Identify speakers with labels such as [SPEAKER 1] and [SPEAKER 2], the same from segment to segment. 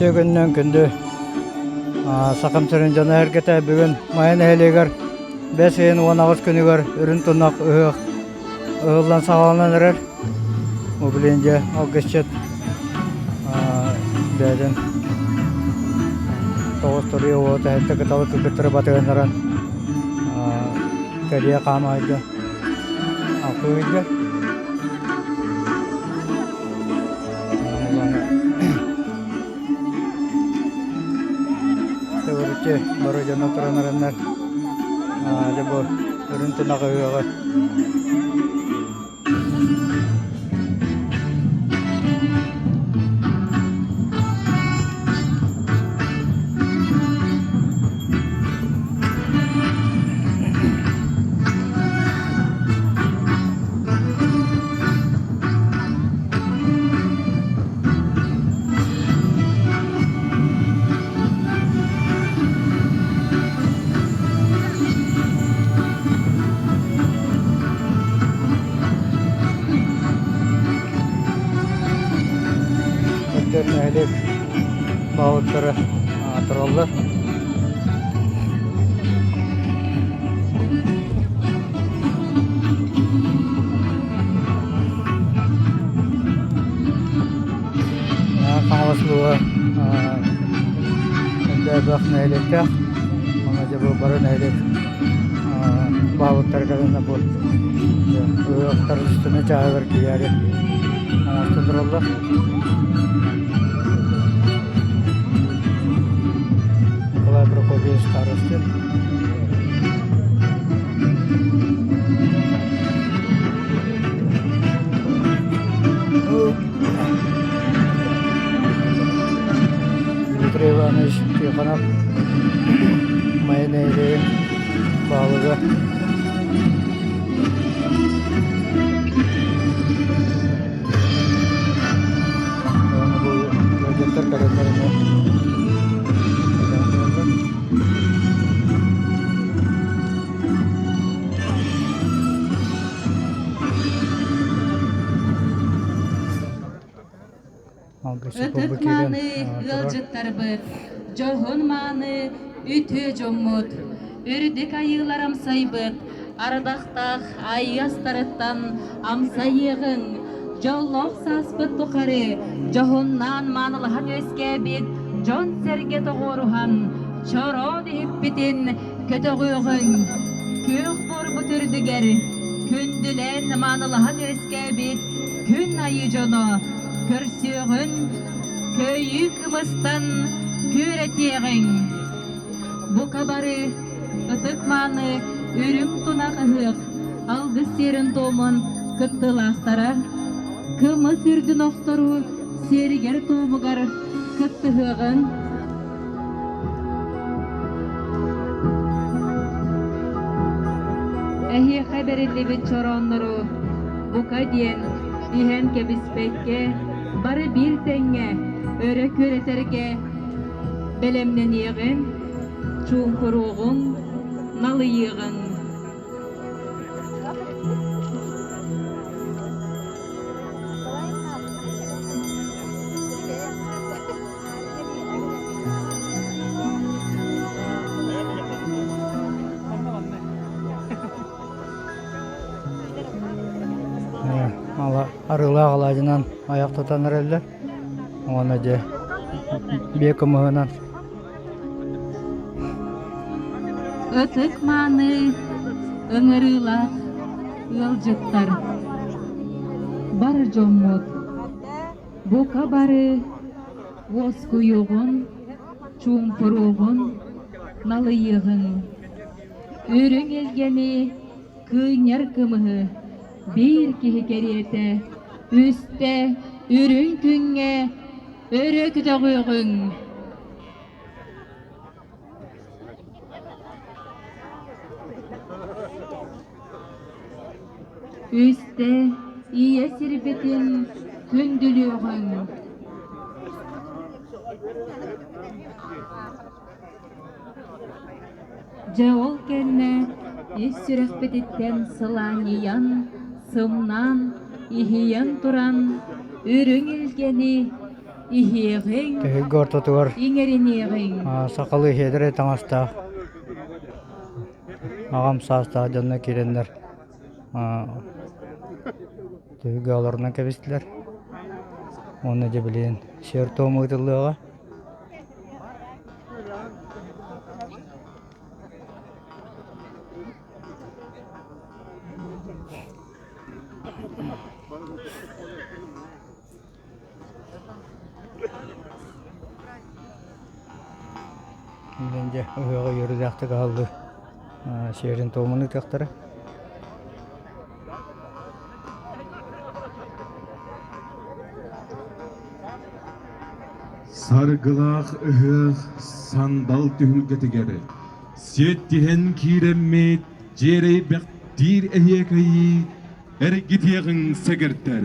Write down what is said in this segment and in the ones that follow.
[SPEAKER 1] Өтө күннен күндү сакам сырынжаны әргете бүгін майын әлегер 5-10 күнігер үрін тұнақ ұғылдан сағалынан әрер. Мұбілінде алғышчет бәдін 9 тұры оғыты әтті қыталы күкіттірі батығынларан кәрия қамайды ақы өйді. Тәуірітте бары жана тұранарынлар бұл үрін тұнақ ұйығы. Nəhlik balıqları atırıldı. Kanalıslığı bak nəhlikte. Ona bu barı nəhlik balıqları kadar bu. Uyuqların üstüne çağırır ki yani. Atırıldı. Прокопьев старости. Дмитрий Иванович Тихонов, майонезы, балыгы. Bu projeler kalemlerine
[SPEAKER 2] Ötükmanı ılcıttarbıt, johunmanı ütü jommut, ürdük ayılar amsaybıt, ardaqtaq ayyastarıttan amsayığın, jolloq saspıt tuqarı, johunnan manılhan öskebit, jon serge toğuruhan, çoron hippitin kötüğüğün, kök bur bütürdüger, kündülen manılhan öskebit, kün ayı jono, Körsüğün, köyü kımıstan küreteğin. Bu kabarı, ıtıkmanı, ürüm tunaqıhıq, algı serin tomun kıttılaqtara. Kımı sürdün oqtoru, seriger tomugar kıttıhığın. Ehi haberli bit çoronları, bu kadiyen, ihen kebispekke, barı bir tenge, örek öreterge, belemden yığın, çuğun nalı yığın.
[SPEAKER 1] Arıla ağlacından ayak tutanlar eller. Ona da bir kımığından.
[SPEAKER 2] Ötükmanı, ıngırıla, ılcıttar. Barı jommut. Bu kabarı, voskuyuğun, çumpuruğun, nalı yığın. Ürün elgeni, kıynyar kımığı. Bir kihi keriyete, üstte ürün künge, örök doğuğun. Üstte iye sirbetin kündülüğün. Ceol kenne, Issürökbeditten sılaniyan, sımnan, ihiyen turan, ürün ilgeni, ihegin,
[SPEAKER 1] Tehi gortotuvar
[SPEAKER 2] ingerenegin,
[SPEAKER 1] sakalı hedere tangasta. Ağam sasta canına kirenler. Tehi galarına kebestiler. Onu nece bileyin. Şer tomu ıtıllığa. Bence öyle yürüdekte kaldı. Şehrin tomunu tekrar.
[SPEAKER 3] Sargılaq ıhıq sandal tühülgetigeri. Settihen kiremmet jere bektir ehyekeyi ergitiyeğin segerter.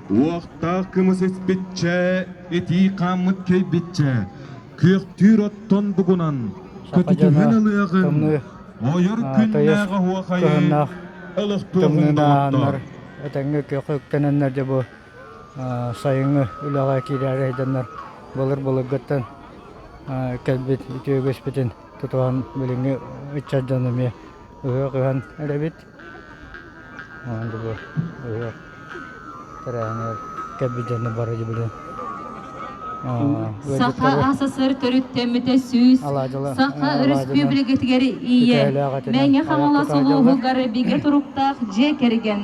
[SPEAKER 3] Uaqta kımız esbetçe eti qamıt keybetçe. Köktür otton bugunan kötütühen ılıyağın. Oyur künnäğe huakayı ılık tuğun dağıttar.
[SPEAKER 1] Ötenge köktenenler de bu sayını ülağa kirer edenler. Bulur gıttan kelbet ütüye göçbetin tutuğan bilingi içercanımı öğe kıhan edebit. Onda bu öğe terane kelbet canı barıcı bilin.
[SPEAKER 2] Saha asasır törüttemmite süs, saha respublikatigeri iye, menge hamala soluğu garı bige turuktaq je kergen,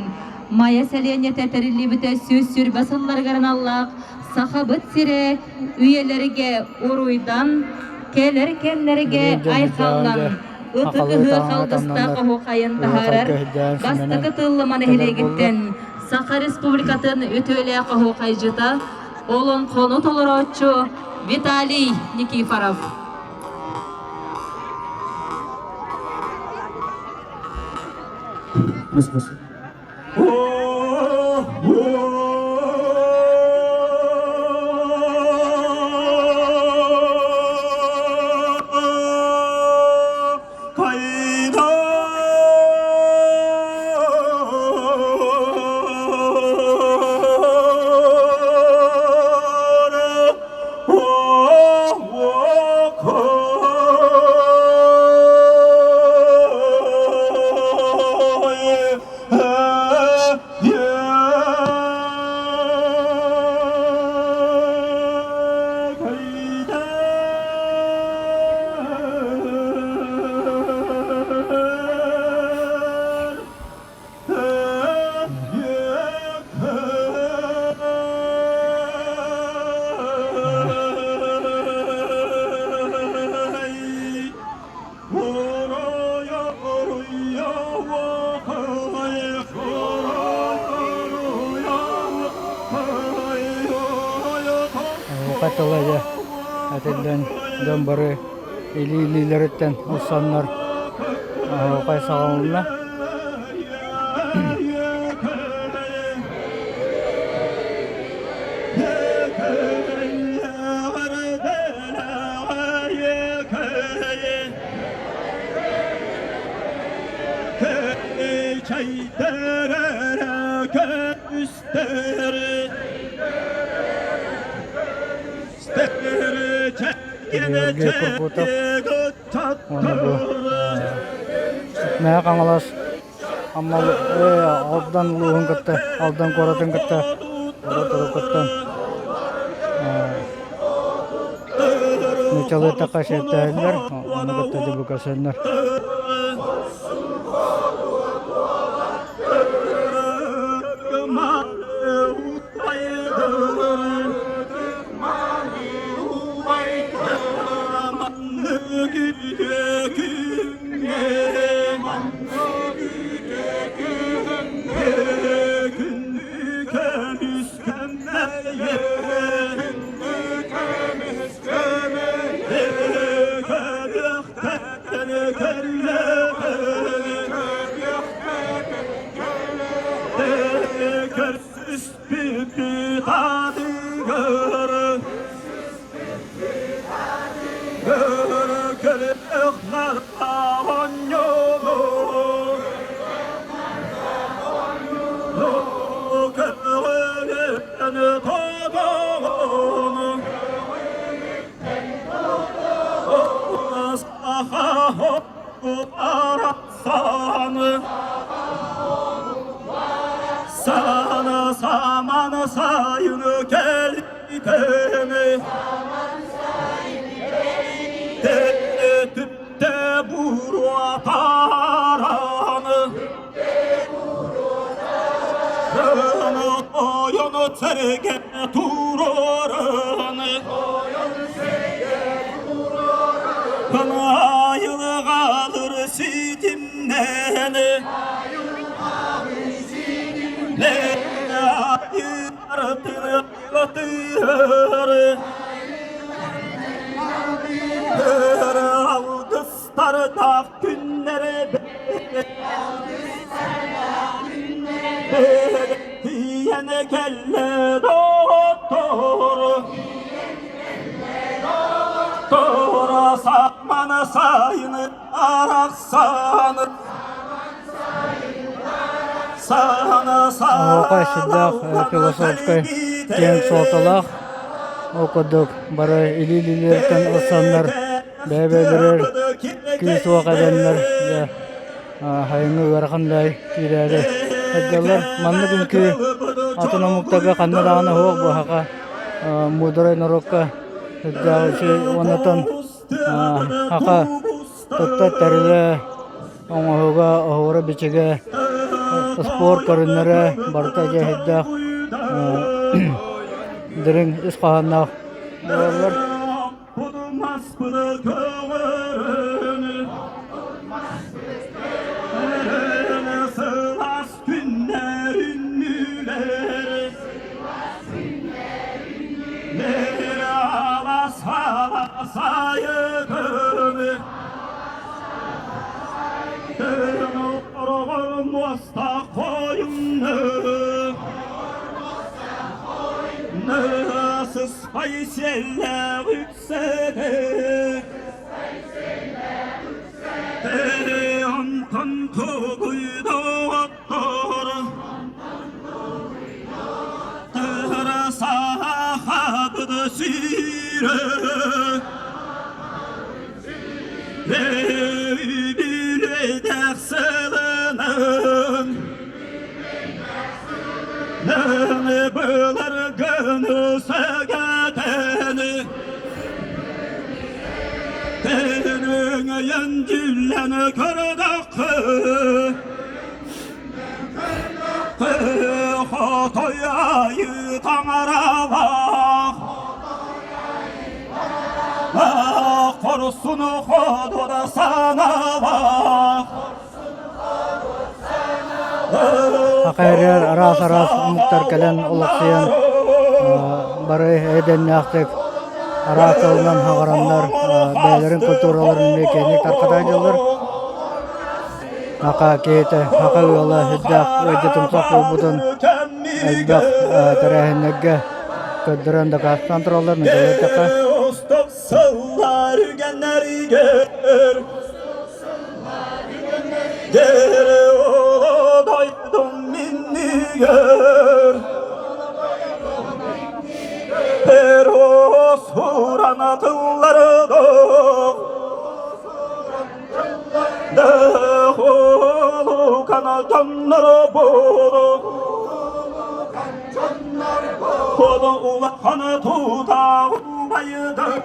[SPEAKER 2] maya seliyene teterilli bite süs sür basıllar garan Allah, saha bıt sire, üyelerige uruydan, keler kenlerige aykallan, ıtıkıhı halkıstağı hokayın taharar, bastıkı tıllımanı hele gitten, saha respublikatın ötöyle hokaycıta, Olon konut oloroçu Vitaliy Nikiforov.
[SPEAKER 1] Katılacak. Atıldan dömbürü ilileritten usanlar. Kay sağlamına. Georgi Kurputov onu bu ne kangalas amal aldan luhun kıtta aldan koratın kıtta koratın kıtta Nuçalı takaş ettiler onu kıtta dibuka senler
[SPEAKER 4] arasanı sana samanı sayını geliteni Deli tüpte buru ataranı Oyunu terge turarını Ayılı kalır sidimden Ne ayırtını yatır Aldıstar da günlere Diyene kelle doktor Doktora sakmanı sayını araksanı Sana
[SPEAKER 1] Oka şiddak filosofkay keng soltalak okuduk bara ilililerden asanlar bebeler küsü kadenler ya hayını verkanday kirere edgalar manlı günkü autonomuktaga kanna dağına hoğuk bu haka muduray norokka edgal şey onatan haka tutta terle ona hoga ahora biçege spor karınlara bartaja hiddak Dering isqahanna bollar
[SPEAKER 4] Budumaz bunu kövürünü Sığlas günlerin nüleri Nere alas halas ayıkını Dönü orğun musta koyunlu Nasıl spayseller yüksede Ondan kuguydu ottor Tıra sahabıdı sire Bile derselen Nene böler gönü segeteni Tenün yencilleni kördakı Hotoyayı tanara bak Korusunu kododa sana bak
[SPEAKER 1] Hakayar aras muhtar kalen olaqsiyan bari eden yaktık aras alınan hagaranlar beylerin kulturaların mekanik tarkadaydılar haka kete haka yola hiddak öde tumsak bubudun elbaq terahinegge ködüren daka santrallar ngelet daka
[SPEAKER 4] Sallar genleri gör Gere o doydum minni gör Peros huran atılları doğ Deholu kanatanları boğdu Kodu ulakanı tuta ubayıdır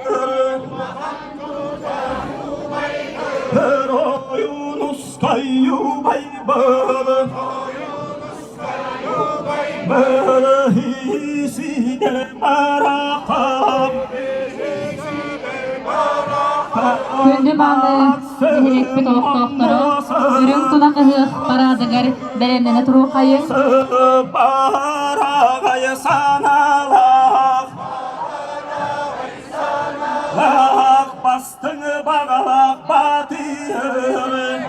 [SPEAKER 4] Pero Yunus kayyubay bağlı Böyle hisi de marakam
[SPEAKER 2] Köndü bağlı zehirek bir doktoru Ürün kulak ıhık baradıgar berenene turu kayı
[SPEAKER 4] Baragayı sana lak Lak bastını bana lak batıyır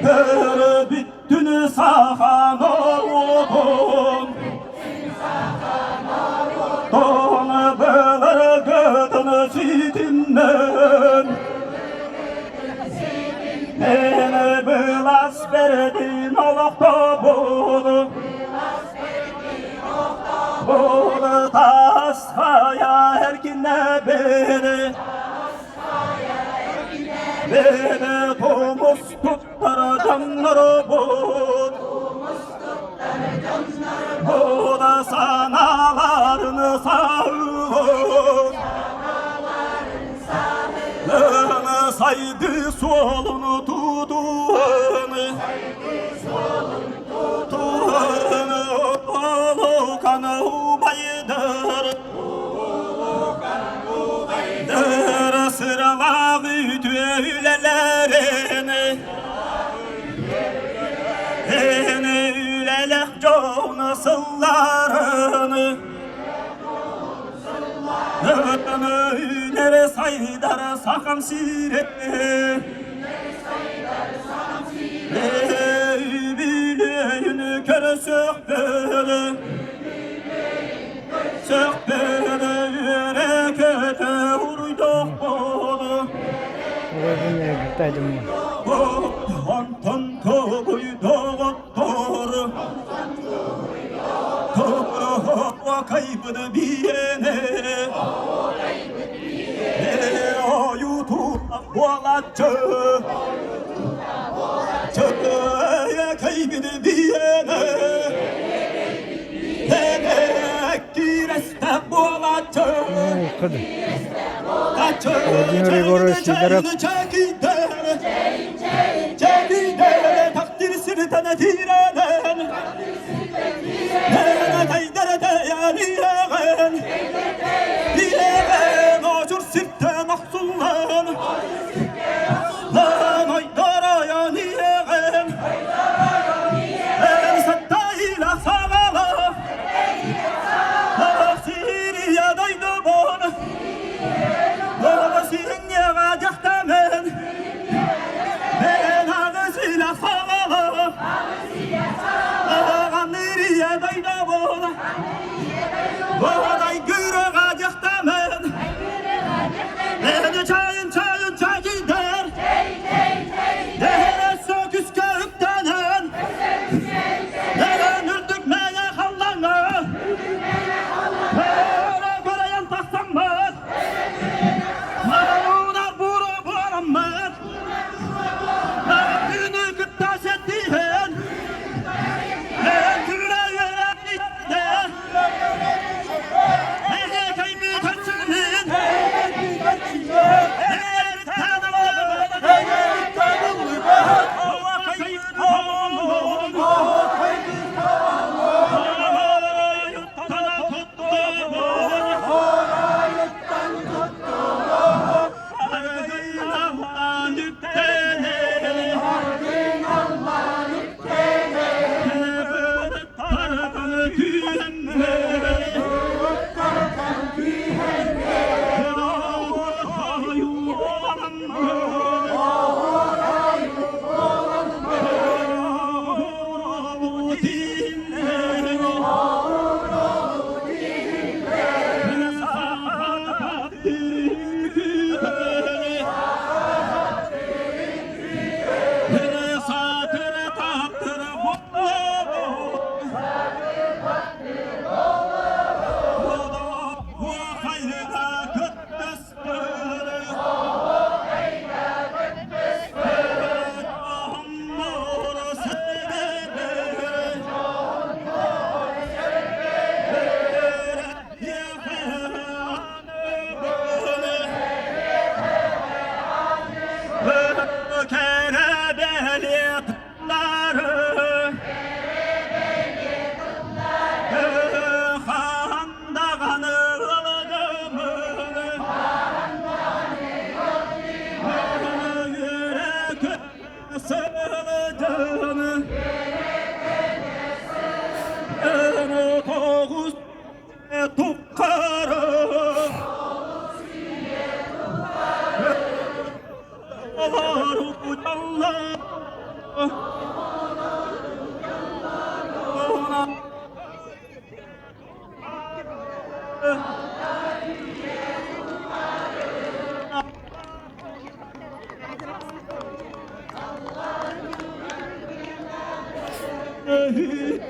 [SPEAKER 4] Hırı bittünü sahan oldun Donu bölür gödünü sidimden Beni biraz verdin olukta bunu Bunu tasfaya erkine beni Beni Thomas tutar canları bud Bu da sanalarını sağır Lını saydı solunu tuduğunu Olu kanı ubaydır Dır sıralağı tüylelerini Beni ülelek çoğunu sıllarını Nere saydar sakam sire Bileğini köre sökbeli Sökbeli yürekete uyduk bolu
[SPEAKER 1] Oraya gittaydım ya.
[SPEAKER 4] Antan koyduğu doğru Doğru kaybını biyene YouTube boğalatçı Çöğe kaybını biyene Demek gireste boğalatçı
[SPEAKER 1] Kadın.
[SPEAKER 4] Kaçı
[SPEAKER 1] Vladimir Егорович Сидоров